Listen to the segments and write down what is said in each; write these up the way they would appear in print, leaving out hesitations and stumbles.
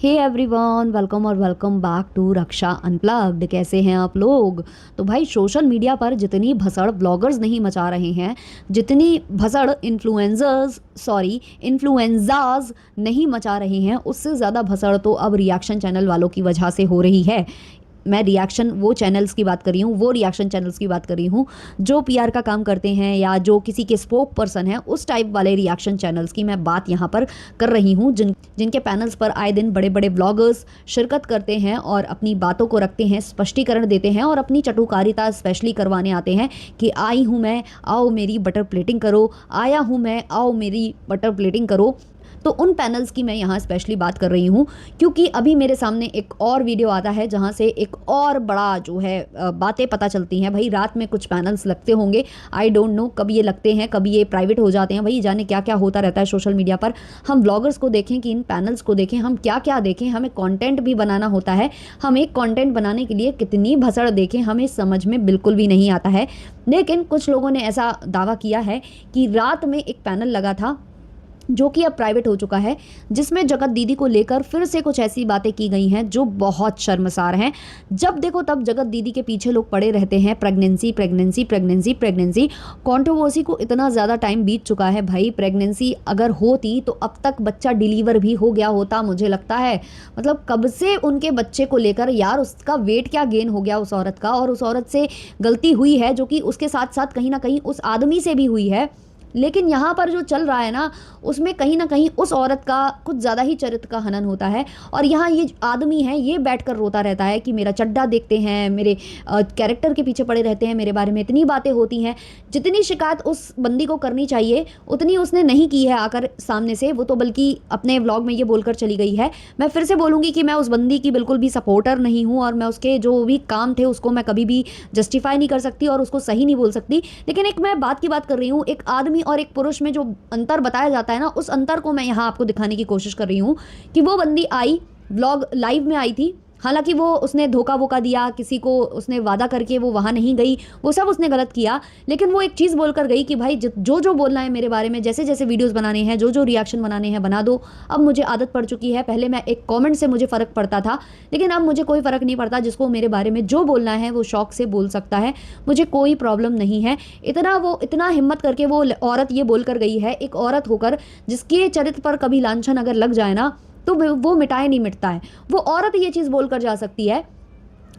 हे everyone, welcome और welcome back to Raksha unplugged. कैसे हैं आप लोग? तो भाई सोशल मीडिया पर जितनी भसड़ ब्लॉगर्स नहीं मचा रहे हैं, जितनी भसड़ इन्फ्लुएंजाज नहीं मचा रहे हैं, उससे ज़्यादा भसड़ तो अब रिएक्शन चैनल वालों की वजह से हो रही है। मैं रिएक्शन वो चैनल्स की बात कर रही हूँ, वो रिएक्शन चैनल्स की बात कर रही हूँ जो पीआर का काम करते हैं या जो किसी के स्पोक पर्सन हैं, उस टाइप वाले रिएक्शन चैनल्स की मैं बात यहाँ पर कर रही हूँ, जिनके पैनल्स पर आए दिन बड़े बड़े ब्लॉगर्स शिरकत करते हैं और अपनी बातों को रखते हैं, स्पष्टीकरण देते हैं और अपनी चटुकारिता स्पेशली करवाने आते हैं कि आई हूँ मैं, आओ मेरी बटर प्लेटिंग करो, आया हूँ मैं, आओ मेरी बटर प्लेटिंग करो। तो उन पैनल्स की मैं यहाँ स्पेशली बात कर रही हूँ क्योंकि अभी मेरे सामने एक और वीडियो आता है जहाँ से एक और बड़ा जो है बातें पता चलती हैं। भाई रात में कुछ पैनल्स लगते होंगे, आई डोंट नो कब ये लगते हैं, कभी ये प्राइवेट हो जाते हैं। भाई जाने क्या क्या होता रहता है सोशल मीडिया पर। हम ब्लॉगर्स को देखें कि इन पैनल्स को देखें, हम क्या क्या देखें, हमें कॉन्टेंट भी बनाना होता है। हम एक कॉन्टेंट बनाने के लिए कितनी भसड़ देखें हमें समझ में बिल्कुल भी नहीं आता है। लेकिन कुछ लोगों ने ऐसा दावा किया है कि रात में एक पैनल लगा था जो कि अब प्राइवेट हो चुका है, जिसमें जगत दीदी को लेकर फिर से कुछ ऐसी बातें की गई हैं जो बहुत शर्मसार हैं। जब देखो तब जगत दीदी के पीछे लोग पड़े रहते हैं, pregnancy pregnancy pregnancy pregnancy. Controversy को इतना ज़्यादा टाइम बीत चुका है भाई, प्रेगनेंसी अगर होती तो अब तक बच्चा डिलीवर भी हो गया होता मुझे लगता है। मतलब कब से उनके बच्चे को लेकर यार उसका वेट क्या गेन हो गया उस औरत का, और उस औरत से गलती हुई है जो कि उसके साथ साथ कहीं ना कहीं उस आदमी से भी हुई है। लेकिन यहाँ पर जो चल रहा है ना, उसमें कहीं ना कहीं उस औरत का कुछ ज़्यादा ही चरित्र का हनन होता है। और यहाँ ये आदमी है, ये बैठकर रोता रहता है कि मेरा चड्डा देखते हैं, मेरे कैरेक्टर के पीछे पड़े रहते हैं, मेरे बारे में इतनी बातें होती हैं। जितनी शिकायत उस बंदी को करनी चाहिए उतनी उसने नहीं की है आकर सामने से। वो तो बल्कि अपने व्लॉग में ये बोलकर चली गई है। मैं फिर से बोलूँगी कि मैं उस बंदी की बिल्कुल भी सपोर्टर नहीं हूँ और मैं उसके जो भी काम थे उसको मैं कभी भी जस्टिफाई नहीं कर सकती और उसको सही नहीं बोल सकती। लेकिन एक मैं बात की बात कर रही हूँ, एक आदमी और एक पुरुष में जो अंतर बताया जाता है ना, उस अंतर को मैं यहाँ आपको दिखाने की कोशिश कर रही हूँ कि वो बंदी आई, व्लॉग लाइव में आई थी। हालांकि वो उसने धोखा वोखा दिया, किसी को उसने वादा करके वो वहाँ नहीं गई, वो सब उसने गलत किया। लेकिन वो एक चीज़ बोलकर गई कि भाई जो जो बोलना है मेरे बारे में, जैसे जैसे वीडियोस बनाने हैं, जो जो रिएक्शन बनाने हैं बना दो। अब मुझे आदत पड़ चुकी है, पहले मैं एक कमेंट से मुझे फ़र्क पड़ता था, लेकिन अब मुझे कोई फ़र्क नहीं पड़ता। जिसको मेरे बारे में जो बोलना है वो शौक से बोल सकता है, मुझे कोई प्रॉब्लम नहीं है। इतना हिम्मत करके वो औरत ये बोल कर गई है, एक औरत होकर जिसके चरित्र पर कभी लांछन अगर लग जाए ना तो वो मिटाए नहीं मिटता है। वो औरत ये चीज़ बोलकर जा सकती है,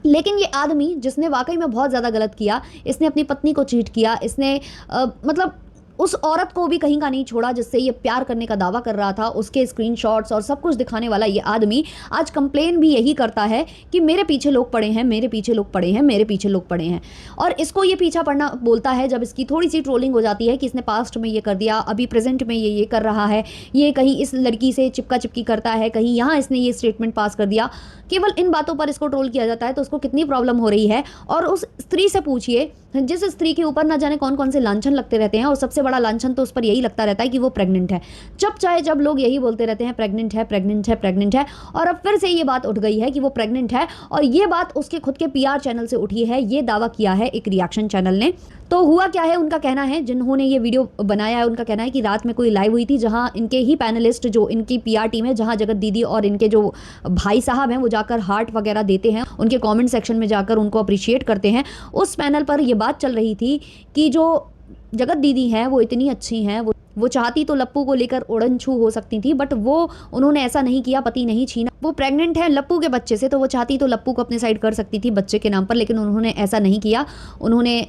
लेकिन ये आदमी जिसने वाकई में बहुत ज़्यादा गलत किया, इसने अपनी पत्नी को चीट किया, इसने मतलब उस औरत को भी कहीं का नहीं छोड़ा जिससे ये प्यार करने का दावा कर रहा था। उसके स्क्रीनशॉट्स और सब कुछ दिखाने वाला ये आदमी आज कंप्लेन भी यही करता है कि मेरे पीछे लोग पड़े हैं, मेरे पीछे लोग पड़े हैं, मेरे पीछे लोग पड़े हैं। और इसको ये पीछा पड़ना बोलता है जब इसकी थोड़ी सी ट्रोलिंग हो जाती है कि इसने पास्ट में ये कर दिया, अभी प्रेजेंट में ये कर रहा है, ये कहीं इस लड़की से चिपका चिपकी करता है, कहीं यहाँ इसने ये स्टेटमेंट पास कर दिया। केवल इन बातों पर इसको ट्रोल किया जाता है तो उसको कितनी प्रॉब्लम हो रही है। और उस स्त्री से पूछिए जिस स्त्री के ऊपर ना जाने कौन कौन से लांछन लगते रहते हैं, और सबसे बड़ा लांछन तो उस पर यही लगता रहता है कि वो प्रेग्नेंट है। जब चाहे जब लोग यही बोलते रहते हैं प्रेग्नेंट है, प्रेग्नेंट है, प्रेग्नेंट है। और अब फिर से ये बात उठ गई है कि वो प्रेग्नेंट है, और ये बात उसके खुद के पीआर चैनल से उठी है। ये दावा किया है एक रिएक्शन चैनल ने। तो हुआ क्या है, उनका कहना है, जिन्होंने ये वीडियो बनाया है उनका कहना है कि रात में कोई लाइव हुई थी जहां इनके ही पैनलिस्ट, जो इनकी पीआर टीम है, जहां जगत दीदी और इनके जो भाई साहब हैं वो जाकर हार्ट वगैरह देते हैं, उनके कमेंट सेक्शन में जाकर उनको अप्रिशिएट करते हैं। उस पैनल पर ये बात चल रही थी कि जो जगत दीदी हैं वो इतनी अच्छी हैं, वो चाहती तो लप्पू को लेकर उड़न छू हो सकती थी, बट उन्होंने ऐसा नहीं किया, पति नहीं छीना। वो प्रेग्नेंट है लप्पू के बच्चे से, तो वो चाहती तो लप्पू को अपने साइड कर सकती थी बच्चे के नाम पर, लेकिन उन्होंने ऐसा नहीं किया। उन्होंने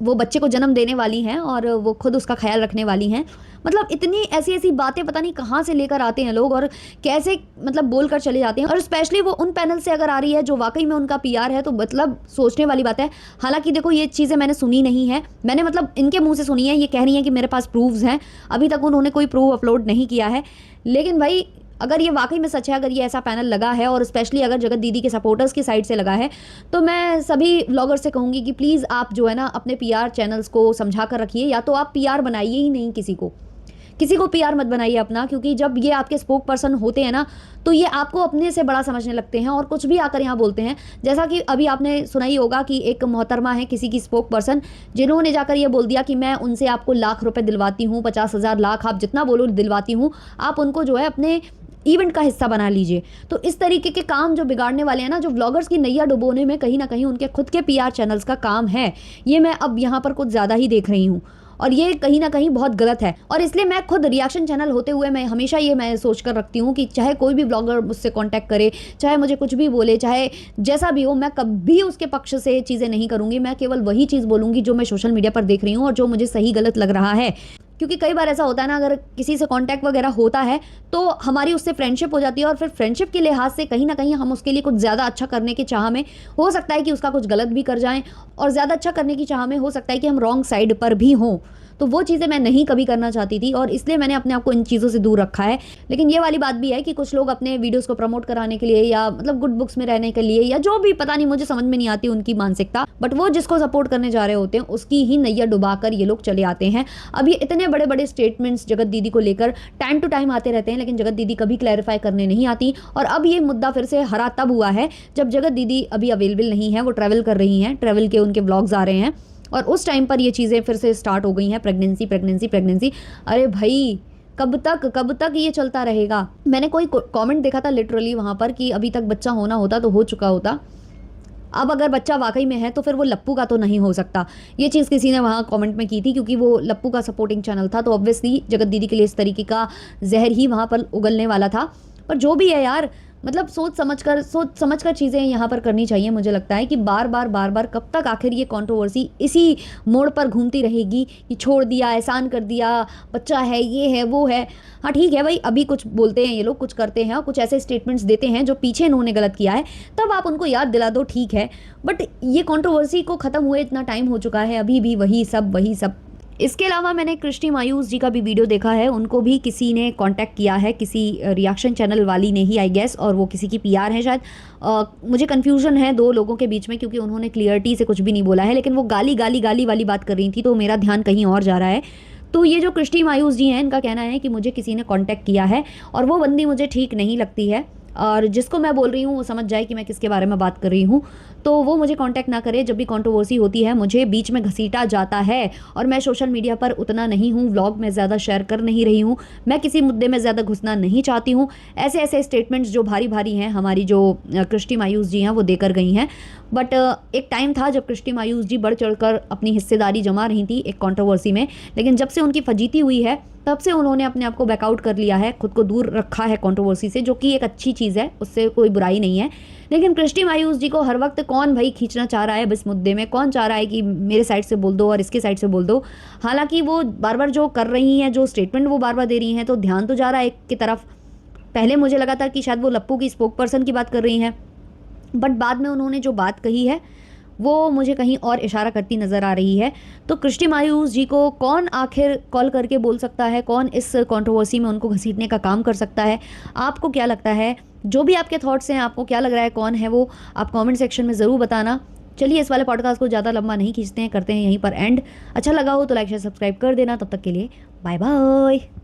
वो बच्चे को जन्म देने वाली हैं और वो खुद उसका ख्याल रखने वाली हैं। मतलब इतनी ऐसी ऐसी बातें पता नहीं कहाँ से लेकर आते हैं लोग और कैसे मतलब बोल कर चले जाते हैं। और स्पेशली वो उन पैनल से अगर आ रही है जो वाकई में उनका पीआर है तो मतलब सोचने वाली बात है। हालांकि देखो ये चीज़ें मैंने सुनी नहीं है, मैंने मतलब इनके मुंह से सुनी है। ये कह रही हैं कि मेरे पास प्रूफ्स हैं, अभी तक उन्होंने कोई प्रूफ अपलोड नहीं किया है। लेकिन भाई अगर ये वाकई में सच है, अगर ये ऐसा पैनल लगा है और स्पेशली अगर जगत दीदी के सपोर्टर्स की साइड से लगा है, तो मैं सभी व्लॉगर्स से कहूँगी कि प्लीज़ आप जो है ना अपने पीआर चैनल्स को समझा कर रखिए, या तो आप पीआर बनाइए ही नहीं, किसी को पीआर मत बनाइए अपना। क्योंकि जब ये आपके स्पोक पर्सन होते हैं ना तो ये आपको अपने से बड़ा समझने लगते हैं और कुछ भी आकर यहाँ बोलते हैं। जैसा कि अभी आपने सुना ही होगा कि एक मोहतरमा है किसी की स्पोक पर्सन, जिन्होंने जाकर ये बोल दिया कि मैं उनसे आपको लाख रुपए दिलवाती हूँ, 50,000 लाख आप जितना बोलो दिलवाती हूँ, आप उनको जो है अपने इवेंट का हिस्सा बना लीजिए। तो इस तरीके के काम जो बिगाड़ने वाले हैं ना, जो व्लॉगर्स की नैया डुबोने में कहीं ना कहीं उनके खुद के पीआर चैनल्स का काम है, ये मैं अब यहाँ पर कुछ ज़्यादा ही देख रही हूँ और ये कहीं ना कहीं बहुत गलत है। और इसलिए मैं खुद रिएक्शन चैनल होते हुए मैं हमेशा ये मैं सोच कर रखती हूँ कि चाहे कोई भी ब्लॉगर मुझसे कांटेक्ट करे, चाहे मुझे कुछ भी बोले, चाहे जैसा भी हो, मैं कभी उसके पक्ष से चीज़ें नहीं करूँगी। मैं केवल वही चीज़ बोलूँगी जो मैं सोशल मीडिया पर देख रही हूँ और जो मुझे सही गलत लग रहा है। क्योंकि कई बार ऐसा होता है ना, अगर किसी से कांटेक्ट वगैरह होता है तो हमारी उससे फ्रेंडशिप हो जाती है और फिर फ्रेंडशिप के लिहाज से कहीं ना कहीं हम उसके लिए कुछ ज़्यादा अच्छा करने की चाह में हो सकता है कि उसका कुछ गलत भी कर जाएं, और ज़्यादा अच्छा करने की चाह में हो सकता है कि हम रॉन्ग साइड पर भी हों। तो वो चीज़ें मैं नहीं कभी करना चाहती थी और इसलिए मैंने अपने आप को इन चीज़ों से दूर रखा है। लेकिन ये वाली बात भी है कि कुछ लोग अपने वीडियोस को प्रमोट कराने के लिए या मतलब गुड बुक्स में रहने के लिए या जो भी, पता नहीं, मुझे समझ में नहीं आती उनकी मानसिकता, बट वो जिसको सपोर्ट करने जा रहे होते हैं उसकी ही नैया डुबाकर ये लोग चले आते हैं। अब ये इतने बड़े बड़े स्टेटमेंट्स जगत दीदी को लेकर टाइम टू टाइम आते रहते हैं, लेकिन जगत दीदी कभी क्लैरिफाई करने नहीं आती। और अब ये मुद्दा फिर से हरा तब हुआ है जब जगत दीदी अभी अवेलेबल नहीं है, वो ट्रैवल कर रही हैं, ट्रैवल के उनके व्लॉग्स आ रहे हैं और उस टाइम पर ये चीज़ें फिर से स्टार्ट हो गई हैं, प्रेगनेंसी प्रेगनेंसी प्रेगनेंसी। अरे भाई, कब तक ये चलता रहेगा? मैंने कोई कमेंट देखा था लिटरली वहाँ पर कि अभी तक बच्चा होना होता तो हो चुका होता। अब अगर बच्चा वाकई में है तो फिर वो लप्पू का तो नहीं हो सकता। ये चीज़ किसी ने वहाँ कमेंट में की थी, क्योंकि वो लप्पू का सपोर्टिंग चैनल था, तो ऑब्वियसली जगत दीदी के लिए इस तरीके का जहर ही वहाँ पर उगलने वाला था। पर जो भी है यार, मतलब सोच समझ कर चीज़ें यहाँ पर करनी चाहिए। मुझे लगता है कि बार बार कब तक आखिर ये कंट्रोवर्सी इसी मोड़ पर घूमती रहेगी कि छोड़ दिया, एहसान कर दिया, बच्चा है, ये है, वो है। हाँ ठीक है भाई, अभी कुछ बोलते हैं ये लोग, कुछ करते हैं और कुछ ऐसे स्टेटमेंट्स देते हैं जो पीछे इन्होंने गलत किया है, तब आप उनको याद दिला दो, ठीक है। बट ये कंट्रोवर्सी को ख़त्म हुए इतना टाइम हो चुका है, अभी भी वही सब। इसके अलावा मैंने कृष्टि मायूस जी का भी वीडियो देखा है, उनको भी किसी ने कांटेक्ट किया है, किसी रिएक्शन चैनल वाली ने ही आई गेस, और वो किसी की पीआर है शायद। मुझे कन्फ्यूजन है दो लोगों के बीच में, क्योंकि उन्होंने क्लियरिटी से कुछ भी नहीं बोला है, लेकिन वो गाली वाली बात कर रही थी, तो मेरा ध्यान कहीं और जा रहा है। तो ये जो कृष्टि मायूस जी हैं, इनका कहना है कि मुझे किसी ने कांटेक्ट किया है और वो बंदी मुझे ठीक नहीं लगती है, और जिसको मैं बोल रही हूँ वो समझ जाए कि मैं किसके बारे में बात कर रही हूँ, तो वो मुझे कांटेक्ट ना करे। जब भी कंट्रोवर्सी होती है मुझे बीच में घसीटा जाता है, और मैं सोशल मीडिया पर उतना नहीं हूँ, व्लॉग में ज़्यादा शेयर कर नहीं रही हूँ, मैं किसी मुद्दे में ज़्यादा घुसना नहीं चाहती हूँ। ऐसे स्टेटमेंट्स जो भारी हैं हमारी जो कृष्टि मायूस जी हैं वो देकर गई हैं। बट एक टाइम था जब कृष्टि मायूस जी बढ़ चढ़कर अपनी हिस्सेदारी जमा रही थी एक कंट्रोवर्सी में, लेकिन जब से उनकी फजीती हुई है तब से उन्होंने अपने आप को बैकआउट कर लिया है, खुद को दूर रखा है कंट्रोवर्सी से, जो कि एक अच्छी चीज़ है, उससे कोई बुराई नहीं है। लेकिन कृष्टि मायूस जी को हर वक्त कौन भाई खींचना चाह रहा है इस मुद्दे में, कौन चाह रहा है कि मेरे साइड से बोल दो और इसके साइड से बोल दो। हालांकि वो बार बार जो कर रही हैं, जो स्टेटमेंट वो बार बार दे रही हैं, तो ध्यान तो जा रहा है एक की तरफ। पहले मुझे लगा था कि शायद वो लप्पू की स्पोक पर्सन की बात कर रही हैं, बट बाद में उन्होंने जो बात कही है वो मुझे कहीं और इशारा करती नज़र आ रही है। तो कृष्टि मायूस जी को कौन आखिर कॉल करके बोल सकता है, कौन इस कंट्रोवर्सी में उनको घसीटने का काम कर सकता है? आपको क्या लगता है? जो भी आपके थॉट्स हैं, आपको क्या लग रहा है कौन है वो, आप कमेंट सेक्शन में ज़रूर बताना। चलिए इस वाले पॉडकास्ट को ज़्यादा लंबा नहीं खींचते हैं, करते हैं यहीं पर एंड। अच्छा लगा हो तो लाइक शेयर सब्सक्राइब कर देना। तब तक के लिए बाय बाय।